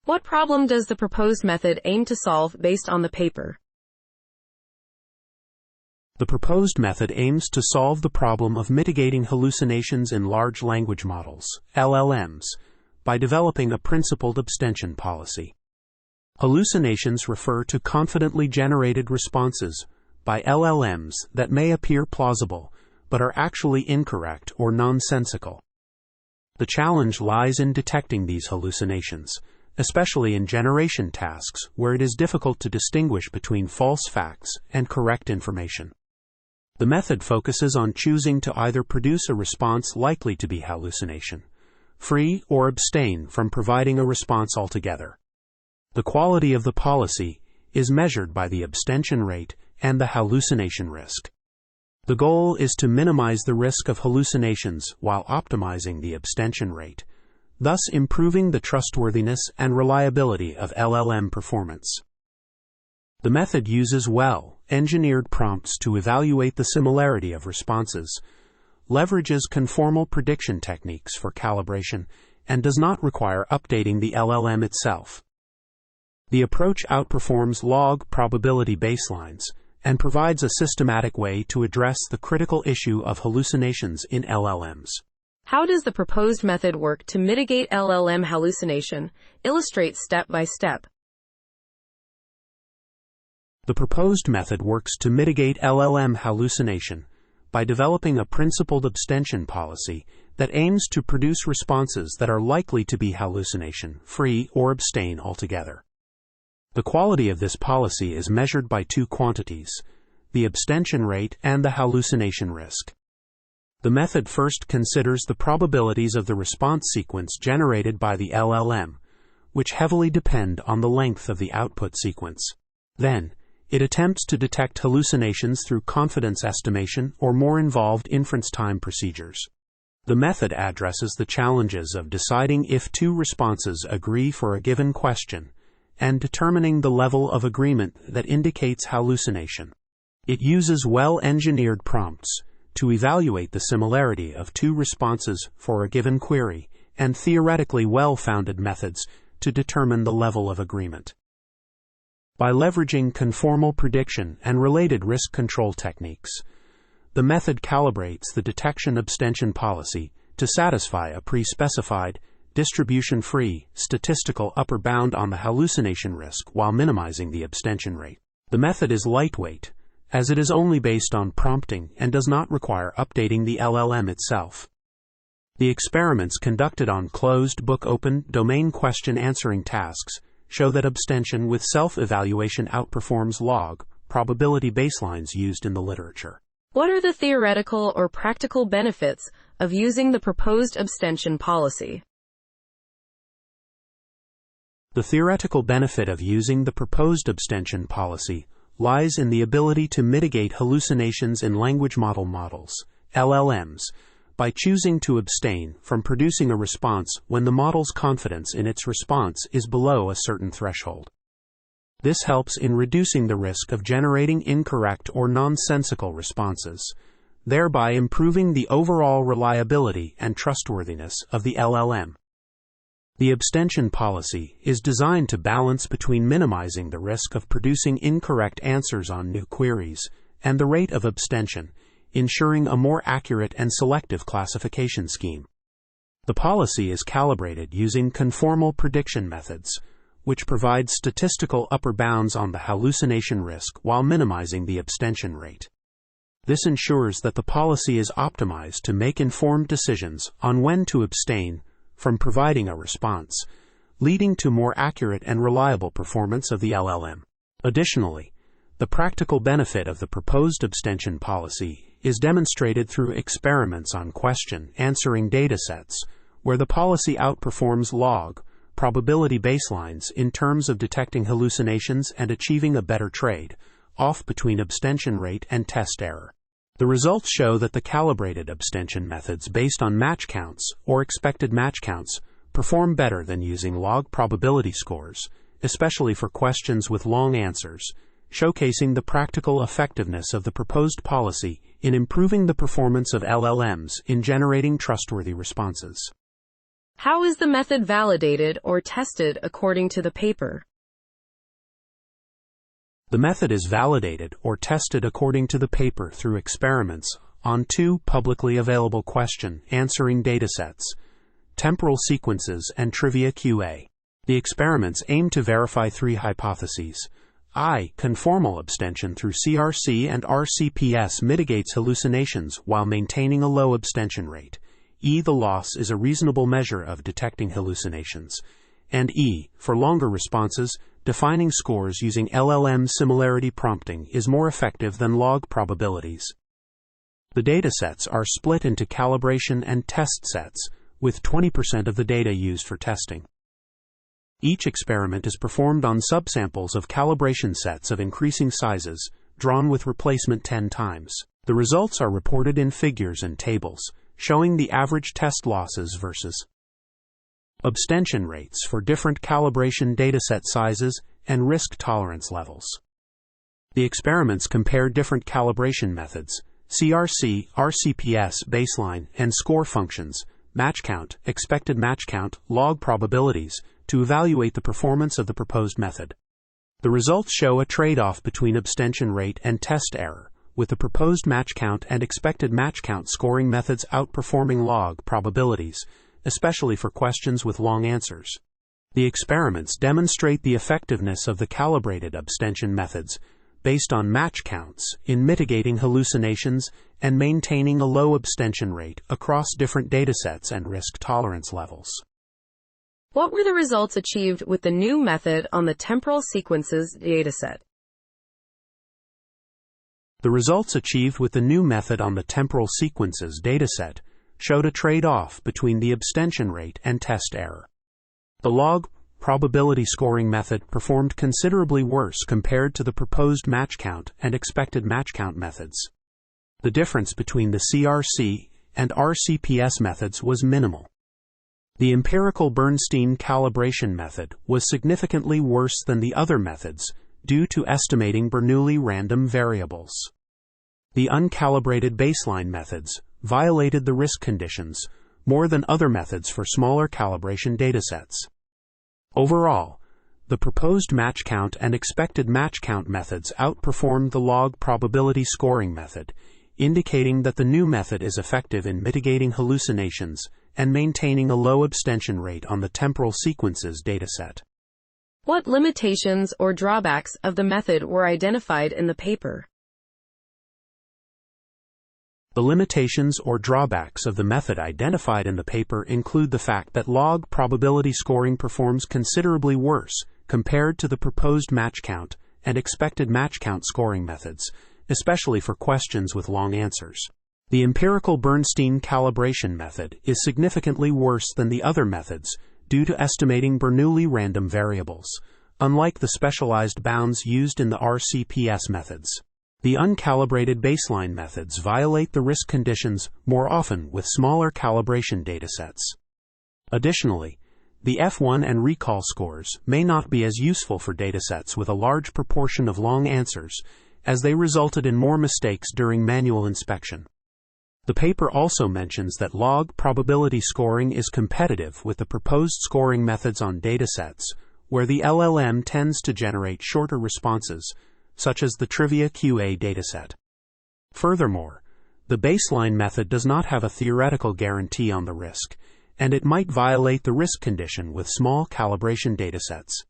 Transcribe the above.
What problem does the proposed method aim to solve based on the paper? The proposed method aims to solve the problem of mitigating hallucinations in large language models, LLMs, by developing a principled abstention policy. Hallucinations refer to confidently generated responses by LLMs that may appear plausible, but are actually incorrect or nonsensical. The challenge lies in detecting these hallucinations, especially in generation tasks where it is difficult to distinguish between false facts and correct information. The method focuses on choosing to either produce a response likely to be hallucination-free or abstain from providing a response altogether. The quality of the policy is measured by the abstention rate and the hallucination risk. The goal is to minimize the risk of hallucinations while optimizing the abstention rate, thus improving the trustworthiness and reliability of LLM performance. The method uses well-engineered prompts to evaluate the similarity of responses, leverages conformal prediction techniques for calibration, and does not require updating the LLM itself. The approach outperforms log probability baselines and provides a systematic way to address the critical issue of hallucinations in LLMs. How does the proposed method work to mitigate LLM hallucination? Illustrate step by step. The proposed method works to mitigate LLM hallucination by developing a principled abstention policy that aims to produce responses that are likely to be hallucination-free or abstain altogether. The quality of this policy is measured by two quantities, the abstention rate and the hallucination risk. The method first considers the probabilities of the response sequence generated by the LLM, which heavily depend on the length of the output sequence. Then, it attempts to detect hallucinations through confidence estimation or more involved inference time procedures. The method addresses the challenges of deciding if two responses agree for a given question and determining the level of agreement that indicates hallucination. It uses well-engineered prompts to evaluate the similarity of two responses for a given query and theoretically well-founded methods to determine the level of agreement. By leveraging conformal prediction and related risk control techniques, the method calibrates the detection abstention policy to satisfy a pre-specified, distribution-free, statistical upper bound on the hallucination risk while minimizing the abstention rate. The method is lightweight, as it is only based on prompting and does not require updating the LLM itself. The experiments conducted on closed-book open domain question answering tasks show that abstention with self-evaluation outperforms log probability baselines used in the literature. What are the theoretical or practical benefits of using the proposed abstention policy? The theoretical benefit of using the proposed abstention policy lies in the ability to mitigate hallucinations in language models, LLMs, by choosing to abstain from producing a response when the model's confidence in its response is below a certain threshold. This helps in reducing the risk of generating incorrect or nonsensical responses, thereby improving the overall reliability and trustworthiness of the LLM. The abstention policy is designed to balance between minimizing the risk of producing incorrect answers on new queries and the rate of abstention, ensuring a more accurate and selective classification scheme. The policy is calibrated using conformal prediction methods, which provide statistical upper bounds on the hallucination risk while minimizing the abstention rate. This ensures that the policy is optimized to make informed decisions on when to abstain from providing a response, leading to more accurate and reliable performance of the LLM. Additionally, the practical benefit of the proposed abstention policy is demonstrated through experiments on question-answering datasets, where the policy outperforms log probability baselines in terms of detecting hallucinations and achieving a better trade-off between abstention rate and test error. The results show that the calibrated abstention methods based on match counts or expected match counts perform better than using log probability scores, especially for questions with long answers, showcasing the practical effectiveness of the proposed policy in improving the performance of LLMs in generating trustworthy responses. How is the method validated or tested according to the paper? The method is validated or tested according to the paper through experiments on 2 publicly available question-answering datasets, temporal sequences and trivia QA. The experiments aim to verify 3 hypotheses. I. Conformal abstention through CRC and RCPS mitigates hallucinations while maintaining a low abstention rate. E. The loss is a reasonable measure of detecting hallucinations. And E. For longer responses, defining scores using LLM similarity prompting is more effective than log probabilities. The datasets are split into calibration and test sets, with 20% of the data used for testing. Each experiment is performed on subsamples of calibration sets of increasing sizes, drawn with replacement 10 times. The results are reported in figures and tables, showing the average test losses versus abstention rates for different calibration dataset sizes and risk tolerance levels. The experiments compare different calibration methods, CRC, RCPS, baseline, and score functions, match count, expected match count, log probabilities, to evaluate the performance of the proposed method. The results show a trade-off between abstention rate and test error, with the proposed match count and expected match count scoring methods outperforming log probabilities, especially for questions with long answers. The experiments demonstrate the effectiveness of the calibrated abstention methods based on match counts in mitigating hallucinations and maintaining a low abstention rate across different datasets and risk tolerance levels. What were the results achieved with the new method on the temporal sequences dataset? The results achieved with the new method on the temporal sequences dataset showed a trade-off between the abstention rate and test error. The log probability scoring method performed considerably worse compared to the proposed match count and expected match count methods. The difference between the CRC and RCPS methods was minimal. The empirical Bernstein calibration method was significantly worse than the other methods due to estimating Bernoulli random variables. The uncalibrated baseline methods violated the risk conditions more than other methods for smaller calibration datasets. Overall, the proposed match count and expected match count methods outperformed the log probability scoring method, indicating that the new method is effective in mitigating hallucinations and maintaining a low abstention rate on the temporal sequences dataset. What limitations or drawbacks of the method were identified in the paper? The limitations or drawbacks of the method identified in the paper include the fact that log probability scoring performs considerably worse compared to the proposed match count and expected match count scoring methods, especially for questions with long answers. The empirical Bernstein calibration method is significantly worse than the other methods due to estimating Bernoulli random variables, unlike the specialized bounds used in the RCPS methods. The uncalibrated baseline methods violate the risk conditions more often with smaller calibration datasets. Additionally, the F1 and recall scores may not be as useful for datasets with a large proportion of long answers, as they resulted in more mistakes during manual inspection. The paper also mentions that log probability scoring is competitive with the proposed scoring methods on datasets, where the LLM tends to generate shorter responses, such as the trivia QA dataset. Furthermore, the baseline method does not have a theoretical guarantee on the risk, and it might violate the risk condition with small calibration datasets.